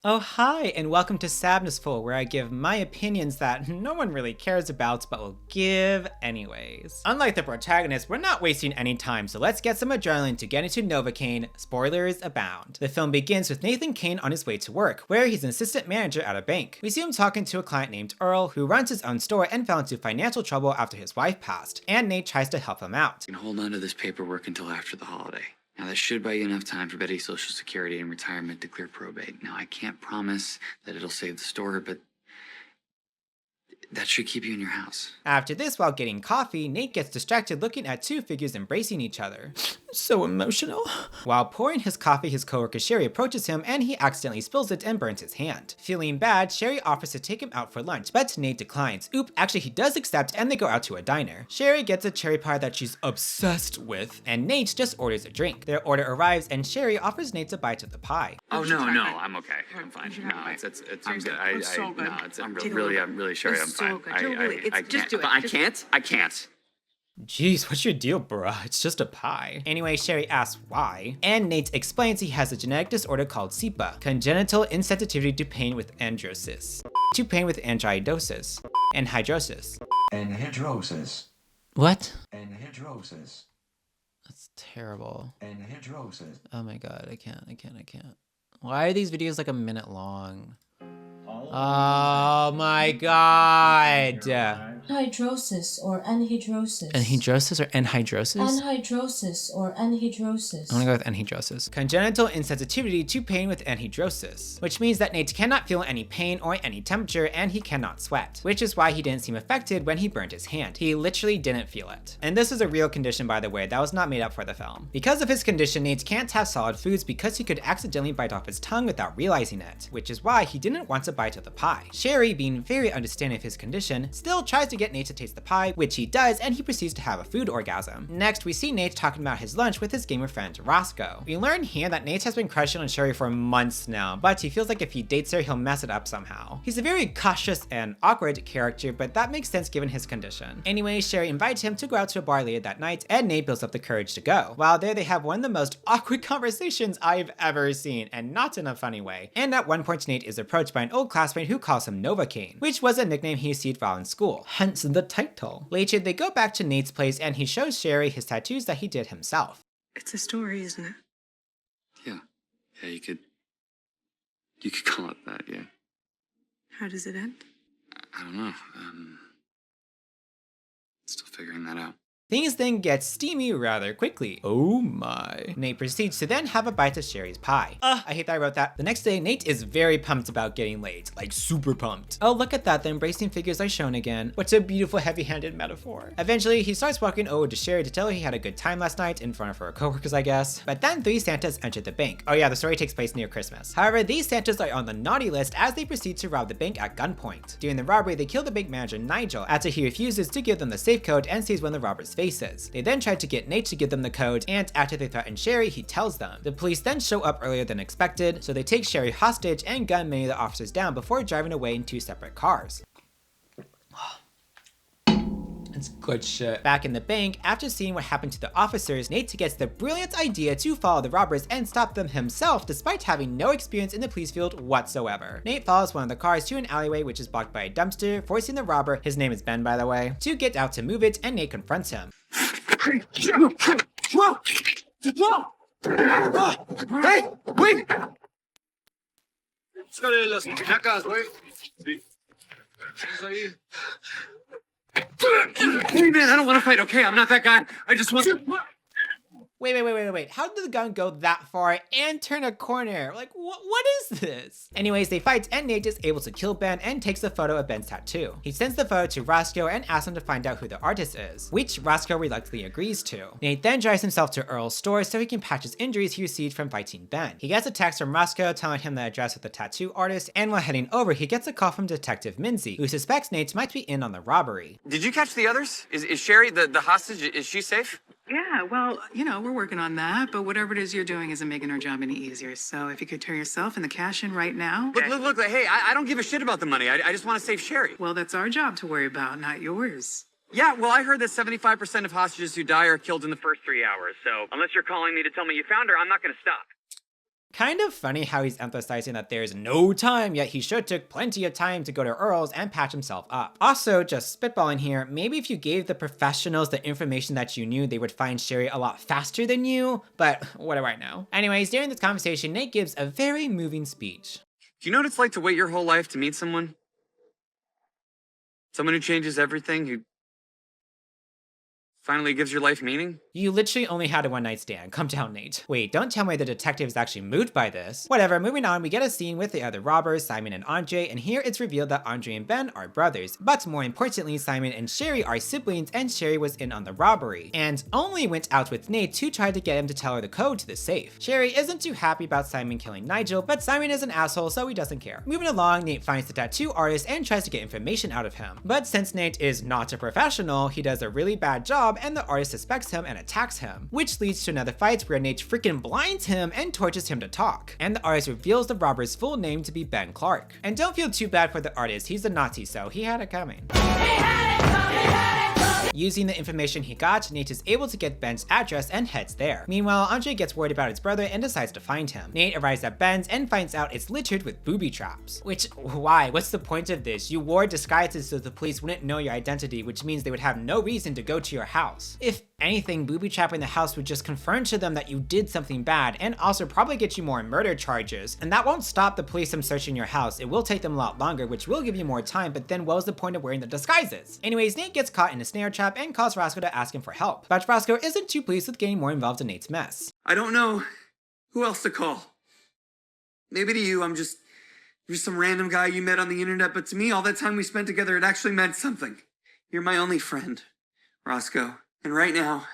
Oh hi, and welcome to SABnessful, where I give my opinions that no one really cares about, but will give anyways. Unlike the protagonist, we're not wasting any time, so let's get some adrenaline to get into Novocaine. Spoilers abound. The film begins with Nathan Kane on his way to work, where he's an assistant manager at a bank. We see him talking to a client named Earl, who runs his own store and fell into financial trouble after his wife passed, and Nate tries to help him out. You can hold on to this paperwork until after the holiday. Now, that should buy you enough time for Betty's Social Security and retirement to clear probate. Now, I can't promise that it'll save the store, but that should keep you in your house. After this, while getting coffee, Nate gets distracted looking at two figures embracing each other. So emotional. While pouring his coffee, his coworker Sherry approaches him and he accidentally spills it and burns his hand. Feeling bad, Sherry offers to take him out for lunch, but Nate declines. Actually he does accept and they go out to a diner. Sherry gets a cherry pie that she's obsessed with, and Nate just orders a drink. Their order arrives and Sherry offers Nate a bite of the pie. Oh, no, I'm okay. I'm fine. No, I'm good. I'm really sorry. I'm fine. I can't. Jeez, what's your deal, bruh? It's just a pie. Anyway, Sherry asks why, and Nate explains he has a genetic disorder called SIPA, congenital insensitivity to pain with androsis. To pain with anhidrosis. Anhidrosis. Anhidrosis. What? Anhidrosis. That's terrible. Anhidrosis. Oh my god, I can't. Why are these videos like a minute long? Oh my god! Hydrosis or anhidrosis. Anhidrosis or anhidrosis? Anhidrosis or anhidrosis. I'm gonna go with anhidrosis. Congenital insensitivity to pain with anhidrosis, which means that Nate cannot feel any pain or any temperature and he cannot sweat, which is why he didn't seem affected when he burned his hand. He literally didn't feel it. And this is a real condition, by the way, that was not made up for the film. Because of his condition, Nate can't have solid foods because he could accidentally bite off his tongue without realizing it, which is why he didn't want to bite of the pie. Sherry, being very understanding of his condition, still tries to get Nate to taste the pie, which he does, and he proceeds to have a food orgasm. Next, we see Nate talking about his lunch with his gamer friend Roscoe. We learn here that Nate has been crushing on Sherry for months now, but he feels like if he dates her, he'll mess it up somehow. He's a very cautious and awkward character, but that makes sense given his condition. Anyway, Sherry invites him to go out to a bar later that night, and Nate builds up the courage to go. While there, they have one of the most awkward conversations I've ever seen, and not in a funny way. And at one point, Nate is approached by an old classmate who calls him Novocaine, which was a nickname he received while in school, hence the title. Later, they go back to Nate's place and he shows Sherry his tattoos that he did himself. It's a story, isn't it? Yeah, you could call it that, yeah. How does it end? I don't know. Still figuring that out. Things then get steamy rather quickly. Oh my. Nate proceeds to then have a bite of Sherry's pie. I hate that I wrote that. The next day, Nate is very pumped about getting laid. Like super pumped. Oh, look at that, the embracing figures are shown again. What a beautiful heavy-handed metaphor. Eventually, he starts walking over to Sherry to tell her he had a good time last night in front of her coworkers, I guess. But then 3 Santas enter the bank. Oh yeah, the story takes place near Christmas. However, these Santas are on the naughty list as they proceed to rob the bank at gunpoint. During the robbery, they kill the bank manager Nigel after he refuses to give them the safe code and sees one of the robbers' faces. They then try to get Nate to give them the code, and after they threaten Sherry, he tells them. The police then show up earlier than expected, so they take Sherry hostage and gun many of the officers down before driving away in 2 separate cars. It's good shit. Back in the bank, after seeing what happened to the officers, Nate gets the brilliant idea to follow the robbers and stop them himself despite having no experience in the police field whatsoever. Nate follows one of the cars to an alleyway which is blocked by a dumpster, forcing the robber, his name is Ben by the way, to get out to move it, and Nate confronts him. Hey, wait! Búscale las espinacas, güey. Sí. ¿Estás ahí? Hey man, I don't want to fight, okay? I'm not that guy. I just want to... Wait. How did the gun go that far and turn a corner? Like, what is this? Anyways, they fight and Nate is able to kill Ben and takes a photo of Ben's tattoo. He sends the photo to Roscoe and asks him to find out who the artist is, which Roscoe reluctantly agrees to. Nate then drives himself to Earl's store so he can patch his injuries he received from fighting Ben. He gets a text from Roscoe telling him the address of the tattoo artist, and while heading over, he gets a call from Detective Minzy, who suspects Nate might be in on the robbery. Did you catch the others? Is Sherry, the hostage, is she safe? Yeah, well, we're working on that, but whatever it is you're doing isn't making our job any easier. So if you could turn yourself and the cash in right now. Look, hey, I don't give a shit about the money. I just want to save Sherry. Well, that's our job to worry about, not yours. Yeah, well, I heard that 75% of hostages who die are killed in the first 3 hours. So unless you're calling me to tell me you found her, I'm not going to stop. Kind of funny how he's emphasizing that there's no time, yet he sure took plenty of time to go to Earl's and patch himself up. Also, just spitballing here, maybe if you gave the professionals the information that you knew, they would find Sherry a lot faster than you, but what do I know? Anyways, during this conversation, Nate gives a very moving speech. Do you know what it's like to wait your whole life to meet someone? Someone who changes everything, who finally gives your life meaning? You literally only had a one-night stand. Calm down, Nate. Wait, don't tell me the detective is actually moved by this. Whatever, moving on, we get a scene with the other robbers, Simon and Andre, and here it's revealed that Andre and Ben are brothers. But more importantly, Simon and Sherry are siblings, and Sherry was in on the robbery, and only went out with Nate to try to get him to tell her the code to the safe. Sherry isn't too happy about Simon killing Nigel, but Simon is an asshole, so he doesn't care. Moving along, Nate finds the tattoo artist and tries to get information out of him. But since Nate is not a professional, he does a really bad job, and the artist suspects him and attacks him, which leads to another fight where Nate freaking blinds him and tortures him to talk. And the artist reveals the robber's full name to be Ben Clark. And don't feel too bad for the artist, he's a Nazi, so he had it coming. Using the information he got, Nate is able to get Ben's address and heads there. Meanwhile, Andre gets worried about his brother and decides to find him. Nate arrives at Ben's and finds out it's littered with booby traps. Which, why? What's the point of this? You wore disguises so the police wouldn't know your identity, which means they would have no reason to go to your house. If anything, booby trapping the house would just confirm to them that you did something bad and also probably get you more murder charges. And that won't stop the police from searching your house. It will take them a lot longer, which will give you more time, but then what was the point of wearing the disguises? Anyways, Nate gets caught in a snare trap and calls Roscoe to ask him for help. But Roscoe isn't too pleased with getting more involved in Nate's mess. I don't know who else to call. Maybe to you, you're some random guy you met on the internet, but to me, all that time we spent together, it actually meant something. You're my only friend, Roscoe. And right now,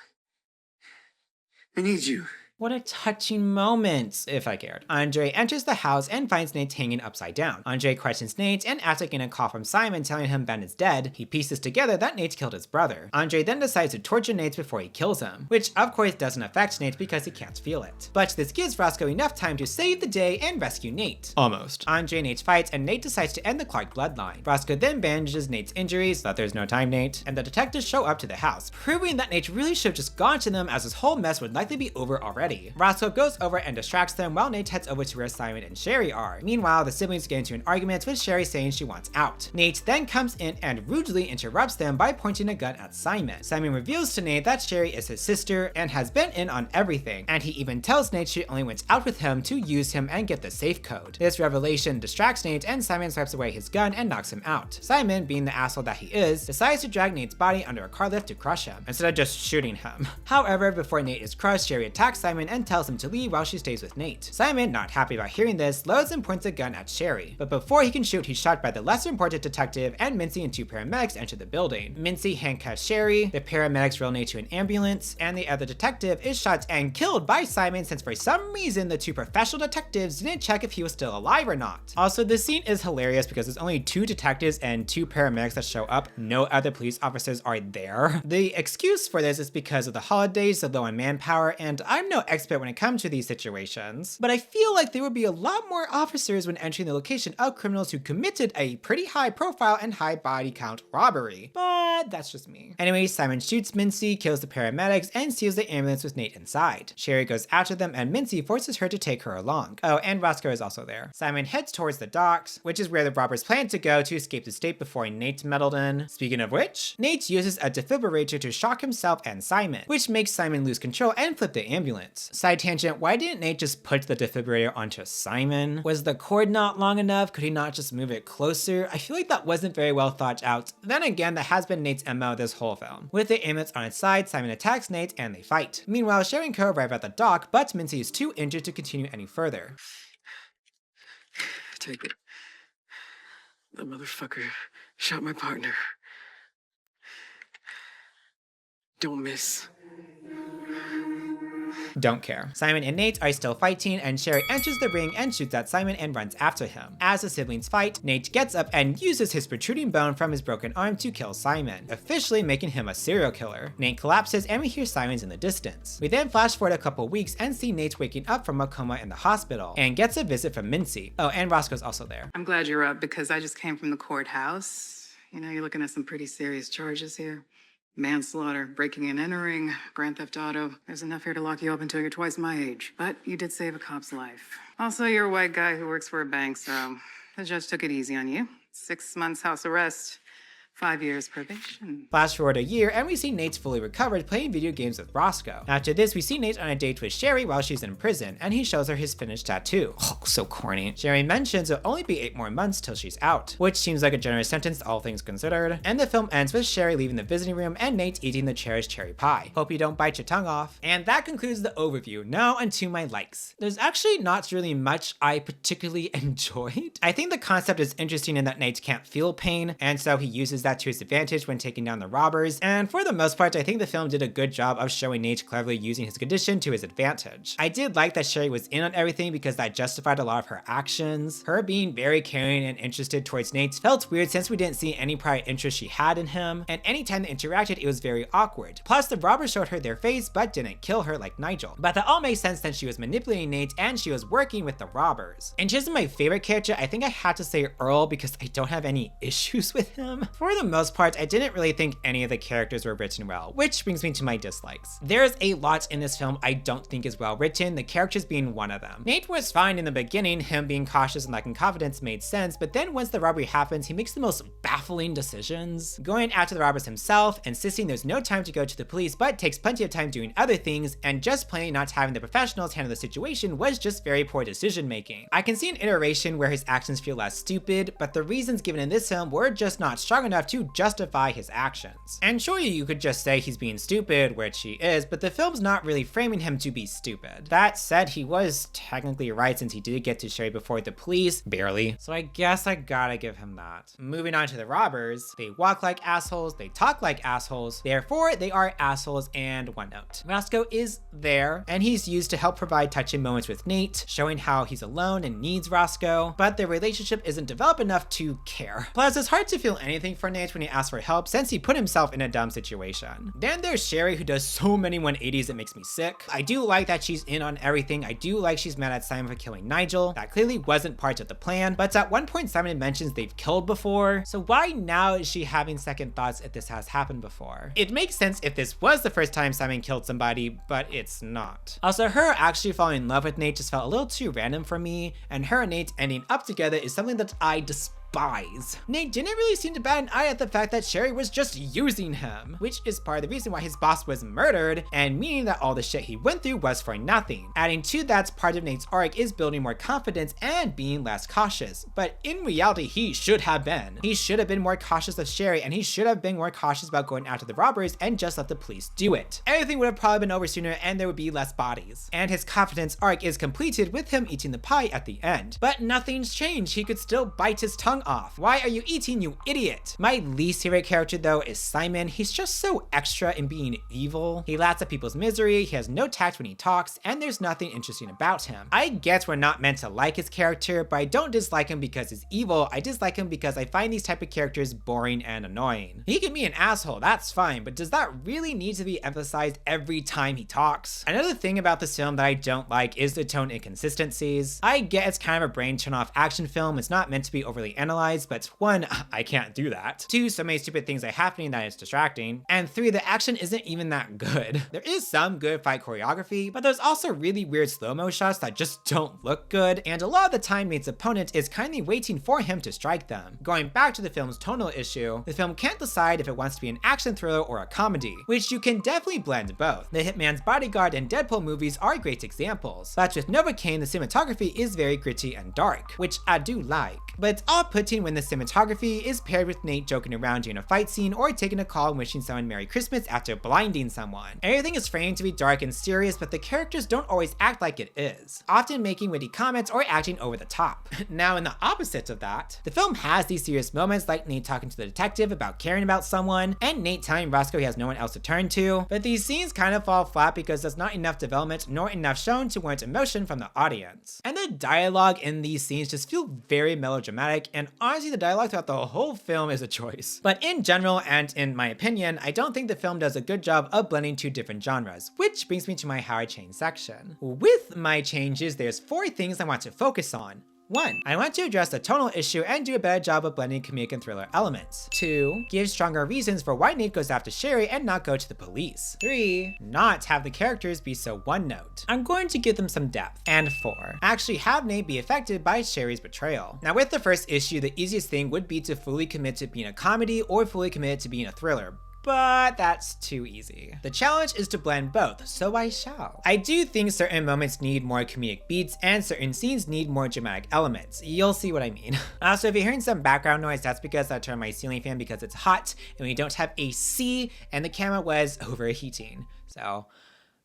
I need you. What a touching moment, if I cared. Andre enters the house and finds Nate hanging upside down. Andre questions Nate, and after getting a call from Simon telling him Ben is dead, he pieces together that Nate killed his brother. Andre then decides to torture Nate before he kills him, which of course doesn't affect Nate because he can't feel it. But this gives Roscoe enough time to save the day and rescue Nate. Almost. Andre and Nate fights, and Nate decides to end the Clark bloodline. Roscoe then bandages Nate's injuries, but there's no time, Nate, and the detectives show up to the house, proving that Nate really should have just gone to them, as his whole mess would likely be over already. Roscoe goes over and distracts them while Nate heads over to where Simon and Sherry are. Meanwhile, the siblings get into an argument with Sherry saying she wants out. Nate then comes in and rudely interrupts them by pointing a gun at Simon. Simon reveals to Nate that Sherry is his sister and has been in on everything, and he even tells Nate she only went out with him to use him and get the safe code. This revelation distracts Nate, and Simon swipes away his gun and knocks him out. Simon, being the asshole that he is, decides to drag Nate's body under a car lift to crush him, instead of just shooting him. However, before Nate is crushed, Sherry attacks Simon and tells him to leave while she stays with Nate. Simon, not happy about hearing this, loads and points a gun at Sherry. But before he can shoot, he's shot by the lesser important detective, and Mincy and two paramedics enter the building. Mincy handcuffs Sherry, the paramedics roll Nate to an ambulance, and the other detective is shot and killed by Simon, since for some reason the two professional detectives didn't check if he was still alive or not. Also, this scene is hilarious because there's only two detectives and two paramedics that show up. No other police officers are there. The excuse for this is because of the holidays, the low on manpower, and I'm no expert when it comes to these situations, but I feel like there would be a lot more officers when entering the location of criminals who committed a pretty high profile and high body count robbery, but that's just me. Anyway, Simon shoots Mincy, kills the paramedics, and steals the ambulance with Nate inside. Sherry goes after them, and Mincy forces her to take her along. Oh, and Roscoe is also there. Simon heads towards the docks, which is where the robbers plan to go to escape the state before Nate meddled in. Speaking of which, Nate uses a defibrillator to shock himself and Simon, which makes Simon lose control and flip the ambulance. Side tangent, why didn't Nate just put the defibrillator onto Simon? Was the cord not long enough? Could he not just move it closer? I feel like that wasn't very well thought out. Then again, that has been Nate's MO this whole film. With the ambulance on its side, Simon attacks Nate and they fight. Meanwhile, Sherry and Co arrive at the dock, but Mincy is too injured to continue any further. Take it. The motherfucker shot my partner. Don't miss. Don't care. Simon and Nate are still fighting, and Sherry enters the ring and shoots at Simon and runs after him. As the siblings fight, Nate gets up and uses his protruding bone from his broken arm to kill Simon, officially making him a serial killer. Nate collapses and we hear sirens in the distance. We then flash forward a couple weeks and see Nate waking up from a coma in the hospital and gets a visit from Mincy. Oh, and Roscoe's also there. I'm glad you're up because I just came from the courthouse. You know, you're looking at some pretty serious charges here. Manslaughter, breaking and entering, grand theft auto. There's enough here to lock you up until you're twice my age. But you did save a cop's life. Also, you're a white guy who works for a bank, so the judge took it easy on you. 6 months house arrest. 5 years probation. Flash forward a year and we see Nate's fully recovered playing video games with Roscoe. After this, we see Nate on a date with Sherry while she's in prison, and he shows her his finished tattoo. Oh, so corny. Sherry mentions it'll only be 8 more months till she's out, which seems like a generous sentence all things considered. And the film ends with Sherry leaving the visiting room and Nate eating the cherished cherry pie. Hope you don't bite your tongue off. And that concludes the overview. Now onto my likes. There's actually not really much I particularly enjoyed. I think the concept is interesting in that Nate can't feel pain, and so he uses that to his advantage when taking down the robbers, and for the most part I think the film did a good job of showing Nate cleverly using his condition to his advantage. I did like that Sherry was in on everything because that justified a lot of her actions. Her being very caring and interested towards Nate felt weird since we didn't see any prior interest she had in him, and anytime they interacted it was very awkward. Plus the robbers showed her their face but didn't kill her like Nigel. But that all makes sense since she was manipulating Nate and she was working with the robbers. In terms of my favorite character, I think I had to say Earl because I don't have any issues with him. For the most part, I didn't really think any of the characters were written well, which brings me to my dislikes. There's a lot in this film I don't think is well written, the characters being one of them. Nate was fine in the beginning, him being cautious and lacking confidence made sense, but then once the robbery happens, he makes the most baffling decisions. Going after the robbers himself, insisting there's no time to go to the police, but takes plenty of time doing other things, and just plain not having the professionals handle the situation was just very poor decision making. I can see an iteration where his actions feel less stupid, but the reasons given in this film were just not strong enough to justify his actions. And sure, you could just say he's being stupid, which he is, but the film's not really framing him to be stupid. That said, he was technically right since he did get to Sherry before the police, barely, so I guess I gotta give him that. Moving on to the robbers, they walk like assholes, they talk like assholes, therefore they are assholes. And one note, Roscoe is there, and he's used to help provide touching moments with Nate, showing how he's alone and needs Roscoe, but their relationship isn't developed enough to care. Plus, it's hard to feel anything for Nate when he asks for help since he put himself in a dumb situation. Then there's Sherry, who does so many 180s it makes me sick. I do like that she's in on everything. I do like she's mad at Simon for killing Nigel. That clearly wasn't part of the plan, but at one point Simon mentions they've killed before, so why now is she having second thoughts if this has happened before? It makes sense if this was the first time Simon killed somebody, but it's not. Also, her actually falling in love with Nate just felt a little too random for me, and her and Nate ending up together is something that I despise. Nate didn't really seem to bat an eye at the fact that Sherry was just using him, which is part of the reason why his boss was murdered, and meaning that all the shit he went through was for nothing. Adding to that, part of Nate's arc is building more confidence and being less cautious, but in reality he should have been. He should have been more cautious of Sherry, and he should have been more cautious about going after the robbers and just let the police do it. Everything would have probably been over sooner and there would be less bodies. And his confidence arc is completed with him eating the pie at the end. But nothing's changed, he could still bite his tongue off. Why are you eating, you idiot? My least favorite character though is Simon. He's just so extra in being evil. He laughs at people's misery, he has no tact when he talks, and there's nothing interesting about him. I guess we're not meant to like his character, but I don't dislike him because he's evil. I dislike him because I find these type of characters boring and annoying. He can be an asshole, that's fine, but does that really need to be emphasized every time he talks? Another thing about this film that I don't like is the tone inconsistencies. I get it's kind of a brain turn off action film, it's not meant to be overly analyzed, but 1, I can't do that. 2, so many stupid things are happening that it's distracting. And 3, the action isn't even that good. There is some good fight choreography, but there's also really weird slow-mo shots that just don't look good, and a lot of the time Nate's opponent is kindly waiting for him to strike them. Going back to the film's tonal issue, the film can't decide if it wants to be an action thriller or a comedy, which you can definitely blend both. The Hitman's Bodyguard and Deadpool movies are great examples, but with Novocaine, the cinematography is very gritty and dark, which I do like. But it's off-putting when the cinematography is paired with Nate joking around during a fight scene or taking a call and wishing someone Merry Christmas after blinding someone. Everything is framed to be dark and serious, but the characters don't always act like it is, often making witty comments or acting over the top. Now, in the opposite of that, the film has these serious moments like Nate talking to the detective about caring about someone, and Nate telling Roscoe he has no one else to turn to, but these scenes kind of fall flat because there's not enough development nor enough shown to warrant emotion from the audience. And the dialogue in these scenes just feel very melodramatic, and honestly the dialogue throughout the whole film is a choice. But in general, and in my opinion, I don't think the film does a good job of blending two different genres, which brings me to my How I Change section. With my changes, there's 4 things I want to focus on. 1. I want to address the tonal issue and do a better job of blending comedic and thriller elements. 2. Give stronger reasons for why Nate goes after Sherry and not go to the police. 3. Not have the characters be so one note. I'm going to give them some depth. And 4. Actually have Nate be affected by Sherry's betrayal. Now with the first issue, the easiest thing would be to fully commit to being a comedy or fully commit to being a thriller. But that's too easy. The challenge is to blend both, so I shall. I do think certain moments need more comedic beats and certain scenes need more dramatic elements. You'll see what I mean. Also, if you're hearing some background noise, that's because I turned my ceiling fan because it's hot and we don't have AC and the camera was overheating. So,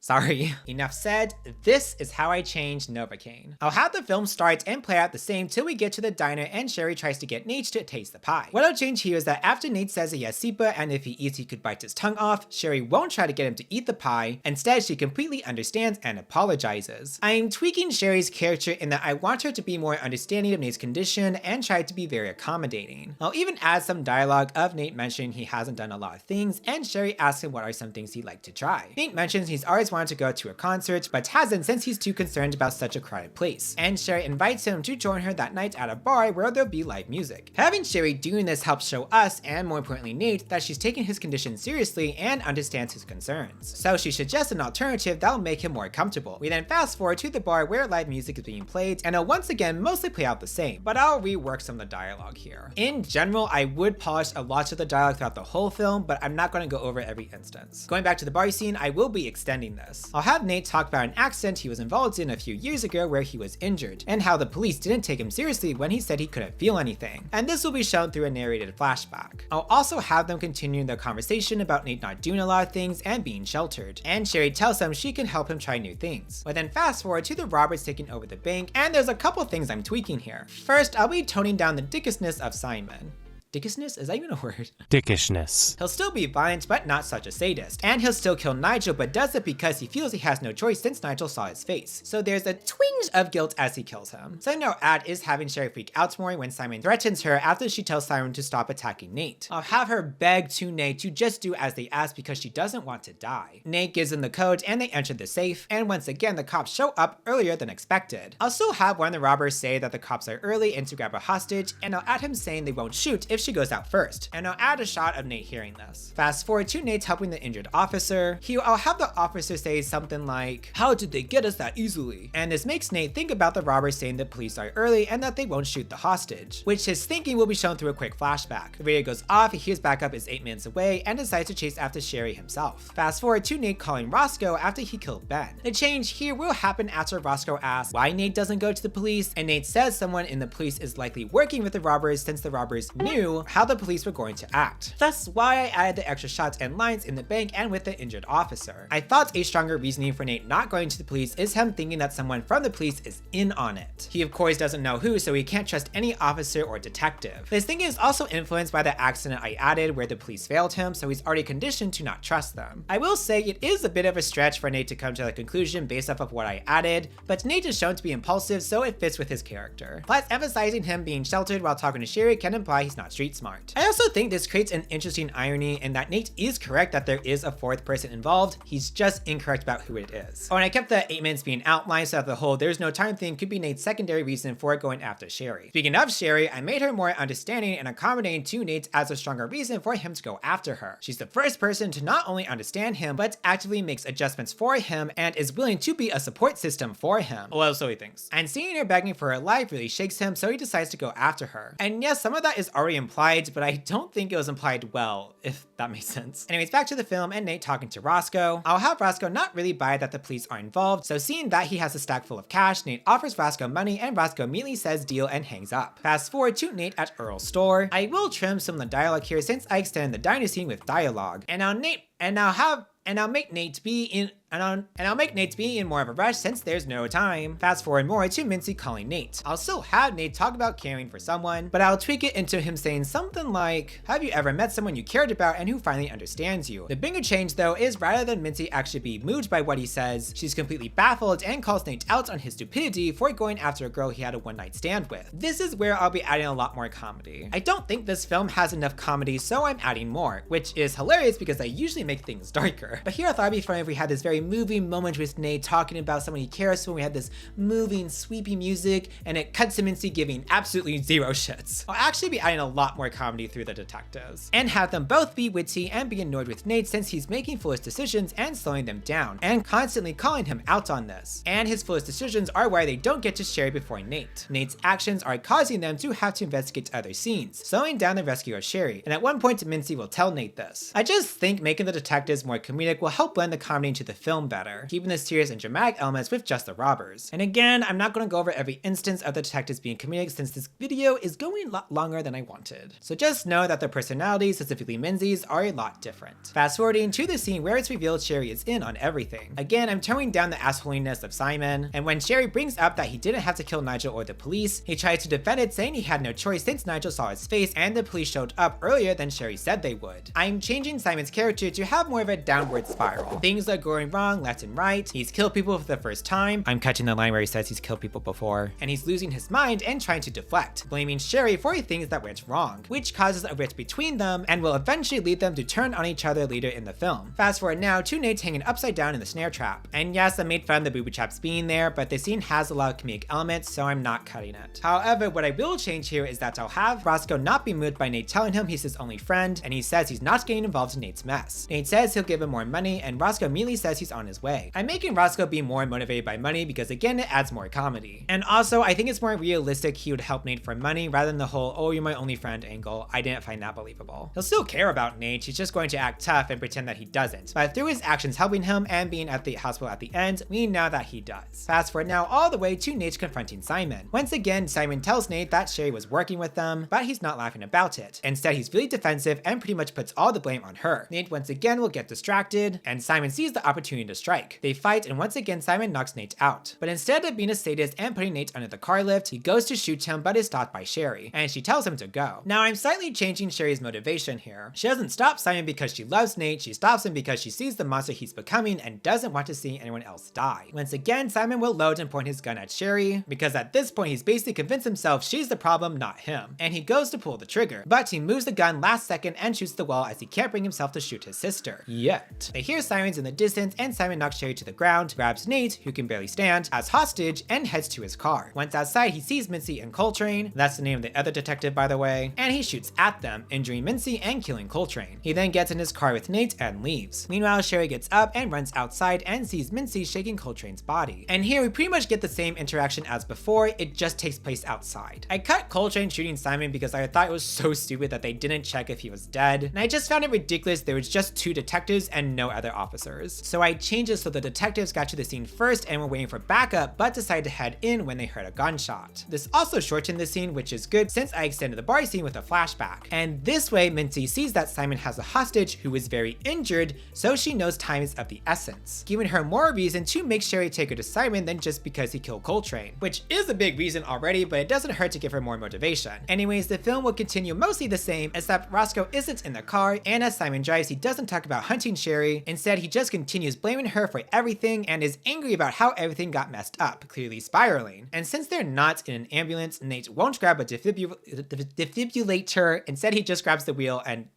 sorry. Enough said, this is how I changed Novocaine. I'll have the film start and play out the same till we get to the diner and Sherry tries to get Nate to taste the pie. What I'll change here is that after Nate says he has SIBA and if he eats he could bite his tongue off, Sherry won't try to get him to eat the pie. Instead, she completely understands and apologizes. I'm tweaking Sherry's character in that I want her to be more understanding of Nate's condition and try to be very accommodating. I'll even add some dialogue of Nate mentioning he hasn't done a lot of things and Sherry asks him what are some things he'd like to try. Nate mentions he's always wanted to go to a concert, but hasn't since he's too concerned about such a crowded place. And Sherry invites him to join her that night at a bar where there'll be live music. Having Sherry doing this helps show us, and more importantly Nate, that she's taking his condition seriously and understands his concerns. So she suggests an alternative that'll make him more comfortable. We then fast forward to the bar where live music is being played, and it'll once again mostly play out the same, but I'll rework some of the dialogue here. In general, I would polish a lot of the dialogue throughout the whole film, but I'm not going to go over every instance. Going back to the bar scene, I will be extending this. I'll have Nate talk about an accident he was involved in a few years ago where he was injured, and how the police didn't take him seriously when he said he couldn't feel anything, and this will be shown through a narrated flashback. I'll also have them continue their conversation about Nate not doing a lot of things and being sheltered, and Sherry tells them she can help him try new things. But then fast forward to the robbers taking over the bank, and there's a couple things I'm tweaking here. First, I'll be toning down the dickishness of Simon. Dickishness? Is that even a word? Dickishness. He'll still be violent, but not such a sadist. And he'll still kill Nigel, but does it because he feels he has no choice since Nigel saw his face. So there's a twinge of guilt as he kills him. Something I'll add is having Sherry freak out more when Simon threatens her after she tells Simon to stop attacking Nate. I'll have her beg to Nate to just do as they ask because she doesn't want to die. Nate gives them the code and they enter the safe, and once again the cops show up earlier than expected. I'll still have one of the robbers say that the cops are early and to grab a hostage, and I'll add him saying they won't shoot if she goes out first. And I'll add a shot of Nate hearing this. Fast forward to Nate helping the injured officer. I'll have the officer say something like, "How did they get us that easily?" And this makes Nate think about the robbers saying the police are early and that they won't shoot the hostage, which his thinking will be shown through a quick flashback. The radio goes off, he hears backup is 8 minutes away and decides to chase after Sherry himself. Fast forward to Nate calling Roscoe after he killed Ben. The change here will happen after Roscoe asks why Nate doesn't go to the police, and Nate says someone in the police is likely working with the robbers since the robbers knew how the police were going to act. That's why I added the extra shots and lines in the bank and with the injured officer. I thought a stronger reasoning for Nate not going to the police is him thinking that someone from the police is in on it. He of course doesn't know who, so he can't trust any officer or detective. This thinking is also influenced by the accident I added where the police failed him, so he's already conditioned to not trust them. I will say it is a bit of a stretch for Nate to come to that conclusion based off of what I added, but Nate is shown to be impulsive, so it fits with his character. Plus, emphasizing him being sheltered while talking to Sherry can imply he's not street smart. I also think this creates an interesting irony in that Nate is correct that there is a fourth person involved, he's just incorrect about who it is. Oh, and I kept the 8 minutes being outlined so that the whole there's no time thing could be Nate's secondary reason for going after Sherry. Speaking of Sherry, I made her more understanding and accommodating to Nate as a stronger reason for him to go after her. She's the first person to not only understand him, but actively makes adjustments for him and is willing to be a support system for him. Well, so he thinks. And seeing her begging for her life really shakes him, so he decides to go after her. And yes, some of that is already implied, but I don't think it was implied well, if that makes sense. Anyways, back to the film and Nate talking to Roscoe. I'll have Roscoe not really buy that the police are involved, so seeing that he has a stack full of cash, Nate offers Roscoe money and Roscoe immediately says deal and hangs up. Fast forward to Nate at Earl's store. I will trim some of the dialogue here since I extended the diner scene with dialogue. And I'll make Nate be in more of a rush since there's no time. Fast forward more to Mincy calling Nate. I'll still have Nate talk about caring for someone, but I'll tweak it into him saying something like, have you ever met someone you cared about and who finally understands you? The bigger change though is rather than Mincy actually be moved by what he says, she's completely baffled and calls Nate out on his stupidity for going after a girl he had a one-night stand with. This is where I'll be adding a lot more comedy. I don't think this film has enough comedy, so I'm adding more, which is hilarious because I usually make things darker. But here I thought it'd be funny if we had this very very moving moment with Nate talking about someone he cares for. We had this moving, sweepy music, and it cuts to Mincy giving absolutely zero shits. I'll actually be adding a lot more comedy through the detectives, and have them both be witty and be annoyed with Nate since he's making foolish decisions and slowing them down, and constantly calling him out on this. And his foolish decisions are why they don't get to Sherry before Nate. Nate's actions are causing them to have to investigate other scenes, slowing down the rescue of Sherry, and at one point Mincy will tell Nate this. I just think making the detectives more comedic will help blend the comedy into the film better, keeping the serious and dramatic elements with just the robbers. And again, I'm not going to go over every instance of the detectives being comedic since this video is going a lot longer than I wanted. So just know that their personalities, specifically Minzy's, are a lot different. Fast forwarding to the scene where it's revealed Sherry is in on everything. Again, I'm toning down the assholiness of Simon, and when Sherry brings up that he didn't have to kill Nigel or the police, he tries to defend it, saying he had no choice since Nigel saw his face and the police showed up earlier than Sherry said they would. I'm changing Simon's character to have more of a downward spiral. Things are going wrong left and right. He's killed people for the first time. I'm catching the line where he says he's killed people before. And he's losing his mind and trying to deflect, blaming Sherry for things that went wrong, which causes a rift between them and will eventually lead them to turn on each other later in the film. Fast forward now to Nate hanging upside down in the snare trap. And yes, I made fun of the booby traps being there, but the scene has a lot of comedic elements, so I'm not cutting it. However, what I will change here is that I'll have Roscoe not be moved by Nate telling him he's his only friend, and he says he's not getting involved in Nate's mess. Nate says he'll give him more money, and Roscoe immediately says he's on his way. I'm making Roscoe be more motivated by money because again, it adds more comedy. And also, I think it's more realistic he would help Nate for money rather than the whole, oh, you're my only friend angle. I didn't find that believable. He'll still care about Nate, he's just going to act tough and pretend that he doesn't. But through his actions helping him and being at the hospital at the end, we know that he does. Fast forward now all the way to Nate confronting Simon. Once again, Simon tells Nate that Sherry was working with them, but he's not laughing about it. Instead, he's really defensive and pretty much puts all the blame on her. Nate once again will get distracted, and Simon sees the opportunity to strike. They fight, and once again, Simon knocks Nate out. But instead of being a sadist and putting Nate under the car lift, he goes to shoot him but is stopped by Sherry, and she tells him to go. Now, I'm slightly changing Sherry's motivation here. She doesn't stop Simon because she loves Nate, she stops him because she sees the monster he's becoming and doesn't want to see anyone else die. Once again, Simon will load and point his gun at Sherry, because at this point he's basically convinced himself she's the problem, not him, and he goes to pull the trigger, but he moves the gun last second and shoots the wall as he can't bring himself to shoot his sister. Yet. They hear sirens in the distance and Simon knocks Sherry to the ground, grabs Nate, who can barely stand, as hostage, and heads to his car. Once outside, he sees Mincy and Coltrane, that's the name of the other detective by the way, and he shoots at them, injuring Mincy and killing Coltrane. He then gets in his car with Nate and leaves. Meanwhile, Sherry gets up and runs outside and sees Mincy shaking Coltrane's body. And here we pretty much get the same interaction as before, it just takes place outside. I cut Coltrane shooting Simon because I thought it was so stupid that they didn't check if he was dead, and I just found it ridiculous there was just 2 detectives and no other officers. So I changed it so the detectives got to the scene first and were waiting for backup, but decided to head in when they heard a gunshot. This also shortened the scene, which is good since I extended the bar scene with a flashback. And this way, Mincy sees that Simon has a hostage who is very injured, so she knows time is of the essence, giving her more reason to make Sherry take her to Simon than just because he killed Coltrane, which is a big reason already, but it doesn't hurt to give her more motivation. Anyways, the film will continue mostly the same, except Roscoe isn't in the car, and as Simon drives, he doesn't talk about hunting Sherry. Instead, he just continues blaming her for everything and is angry about how everything got messed up, clearly spiraling. And since they're not in an ambulance, Nate won't grab a defibrillator. Instead, he just grabs the wheel and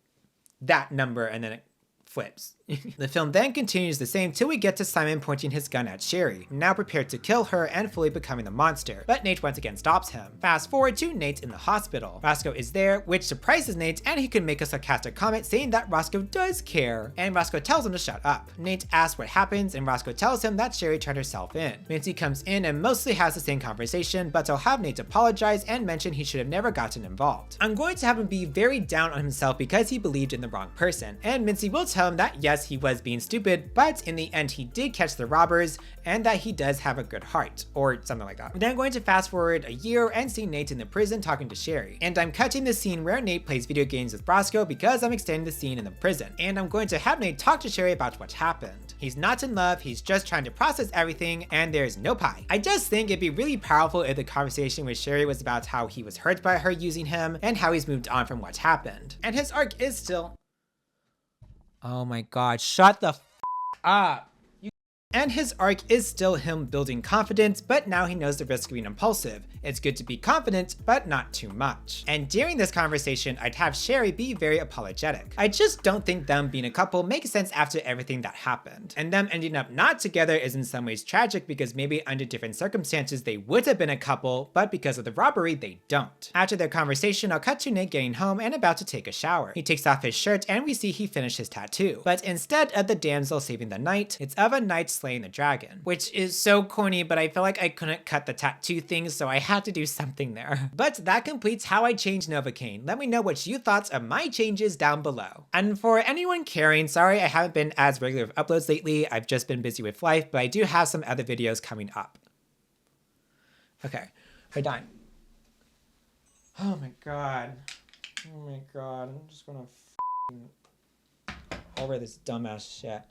that number, and then it flips. The film then continues the same till we get to Simon pointing his gun at Sherry, now prepared to kill her and fully becoming the monster, but Nate once again stops him. Fast forward to Nate in the hospital. Roscoe is there, which surprises Nate, and he can make a sarcastic comment saying that Roscoe does care, and Roscoe tells him to shut up. Nate asks what happens, and Roscoe tells him that Sherry turned herself in. Mincy comes in and mostly has the same conversation, but he'll have Nate apologize and mention he should have never gotten involved. I'm going to have him be very down on himself because he believed in the wrong person, and Mincy will tell him that yes, he was being stupid, but in the end he did catch the robbers and that he does have a good heart, or something like that. We're then going to fast forward a year and see Nate in the prison talking to Sherry. And I'm cutting the scene where Nate plays video games with Roscoe because I'm extending the scene in the prison. And I'm going to have Nate talk to Sherry about what happened. He's not in love, he's just trying to process everything, and there's no pie. I just think it'd be really powerful if the conversation with Sherry was about how he was hurt by her using him and how he's moved on from what happened. And his arc is still... Oh my god, shut the f up. You And his arc is still him building confidence, but now he knows the risk of being impulsive. It's good to be confident, but not too much. And during this conversation, I'd have Sherry be very apologetic. I just don't think them being a couple makes sense after everything that happened. And them ending up not together is in some ways tragic because maybe under different circumstances they would have been a couple, but because of the robbery, they don't. After their conversation, I'll cut to Nick getting home and about to take a shower. He takes off his shirt and we see he finished his tattoo. But instead of the damsel saving the knight, it's of a knight slaying the dragon. Which is so corny, but I feel like I couldn't cut the tattoo thing, so I had to do something there. But that completes how I changed Novocaine. Let me know what you thought of my changes down below. And for anyone caring, sorry I haven't been as regular with uploads lately. I've just been busy with life, but I do have some other videos coming up. Okay, we're done. Oh my god. Oh my god, I'm just gonna over this dumbass shit.